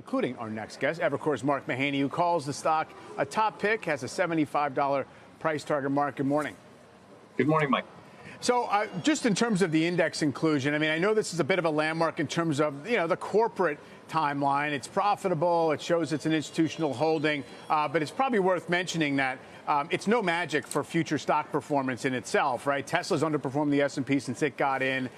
including our next guest, Evercore's Mark Mahaney, who calls the stock a top pick, has a $75 price target. Mark, good morning. Good morning, Mike. So just in terms of the index inclusion, I mean, I know this is a bit of a landmark in terms of, the corporate timeline. It's profitable. It shows it's an institutional holding. But it's probably worth mentioning that it's no magic for future stock performance in itself, right? Tesla's underperformed the S&P since it got in.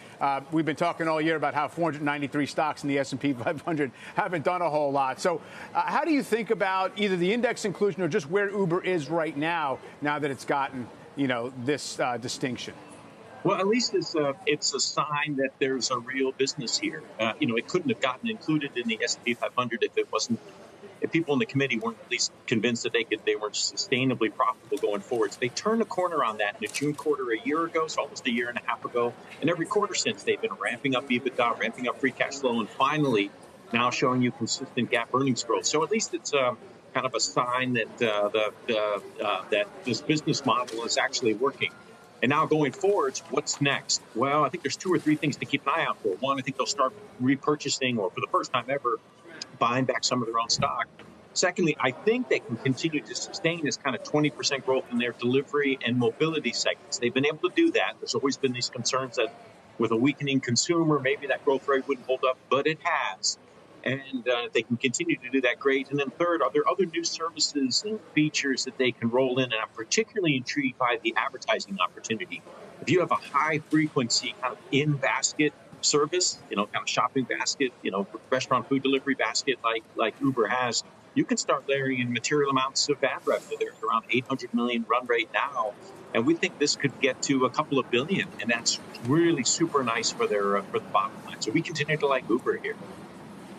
We've been talking all year about how 493 stocks in the S&P 500 haven't done a whole lot. So how do you think about either the index inclusion or just where Uber is right now that it's gotten, this distinction? Well, at least it's a sign that there's a real business here. It couldn't have gotten included in the S&P 500 if people in the committee weren't at least convinced that they weren't sustainably profitable going forward. So they turned the corner on that in the June quarter a year ago, so almost a year and a half ago. And every quarter since, they've been ramping up EBITDA, ramping up free cash flow, and finally now showing you consistent GAAP earnings growth. So at least it's kind of a sign that that this business model is actually working. And now going forward, what's next? Well, I think there's 2 or 3 things to keep an eye out for. One, I think they'll start repurchasing, or for the first time ever, buying back some of their own stock. Secondly, I think they can continue to sustain this kind of 20% growth in their delivery and mobility segments. They've been able to do that. There's always been these concerns that with a weakening consumer, maybe that growth rate wouldn't hold up, but it has. And they can continue to do that, great. And then third, are there other new services and features that they can roll in? And I'm particularly intrigued by the advertising opportunity. If you have a high frequency kind of in-basket service, kind of shopping basket, restaurant food delivery basket like Uber has, you can start layering in material amounts of ad revenue. There's around 800 million run rate now. And we think this could get to a couple of billion. And that's really super nice for the bottom line. So we continue to like Uber here.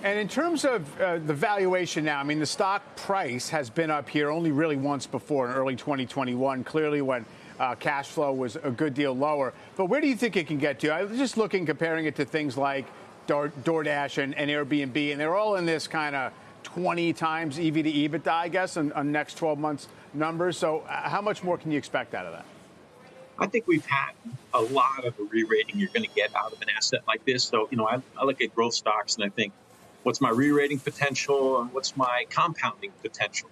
And in terms of the valuation now, I mean, the stock price has been up here only really once before in early 2021, clearly when cash flow was a good deal lower. But where do you think it can get to? I was just comparing it to things like DoorDash and Airbnb, and they're all in this kind of 20 times EV to EBITDA, I guess, on next 12 months numbers. So how much more can you expect out of that? I think we've had a lot of the re-rating you're going to get out of an asset like this. So, I look at growth stocks and I think, what's my re-rating potential and what's my compounding potential?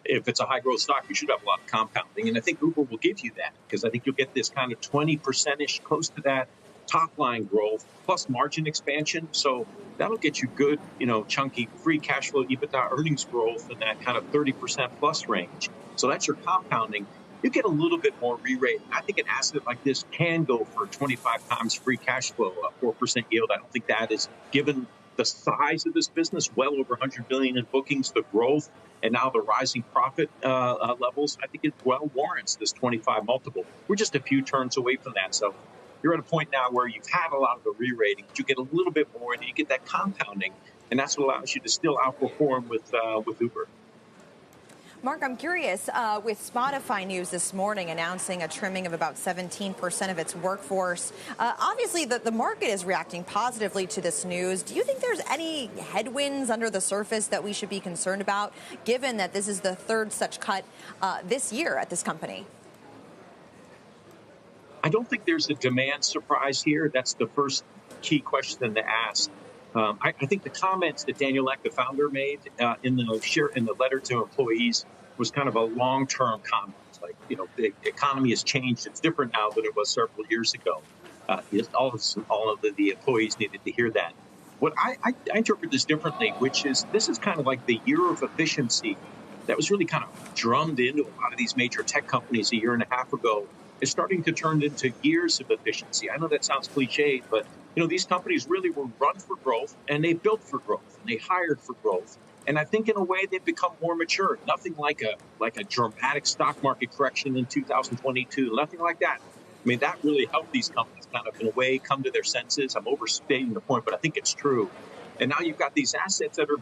If it's a high growth stock, you should have a lot of compounding. And I think Uber will give you that because I think you'll get this kind of 20%-ish, close to that top line growth plus margin expansion. So that'll get you good, chunky free cash flow, EBITDA earnings growth in that kind of 30% plus range. So that's your compounding. You get a little bit more re-rating. I think an asset like this can go for 25 times free cash flow, a 4% yield. I don't think that is given the size of this business, well over 100 billion in bookings, the growth, and now the rising profit levels. I think it well warrants this 25 multiple. We're just a few turns away from that. So you're at a point now where you've had a lot of the re-rating, but you get a little bit more, and you get that compounding, and that's what allows you to still outperform with Uber. Mark, I'm curious, with Spotify news this morning announcing a trimming of about 17% of its workforce, obviously the market is reacting positively to this news. Do you think there's any headwinds under the surface that we should be concerned about, given that this is the third such cut this year at this company? I don't think there's a demand surprise here. That's the first key question to ask. I think the comments that Daniel Ek, the founder, made in the letter to employees was kind of a long-term comment. Like, the economy has changed. It's different now than it was several years ago. All of the employees needed to hear that. What I interpret this differently, which is this is kind of like the year of efficiency that was really kind of drummed into a lot of these major tech companies a year and a half ago. Is starting to turn into years of efficiency. I know that sounds cliched, but these companies really were run for growth, and they built for growth, and they hired for growth. And I think in a way they've become more mature. Nothing like a dramatic stock market correction in 2022. Nothing like that. I mean, that really helped these companies kind of in a way come to their senses. I'm overstating the point, but I think it's true. And now you've got these assets that are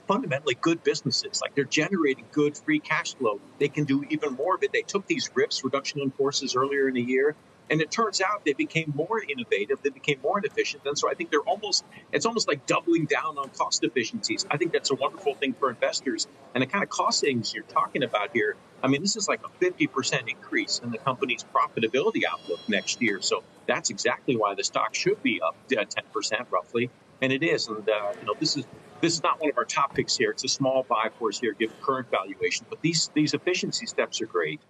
fundamentally good businesses. Like, they're generating good free cash flow. They can do even more of it. They took these RIFs, reduction in forces, earlier in the year, and it turns out they became more innovative. They became more efficient. And so I think it's almost like doubling down on cost efficiencies. I think that's a wonderful thing for investors. And the kind of cost savings you're talking about here, I mean, this is like a 50% increase in the company's profitability outlook next year. So that's exactly why the stock should be up 10% roughly. And it is. And, this is This is not one of our top picks here. It's a small buy for us here, given current valuation. But these efficiency steps are great.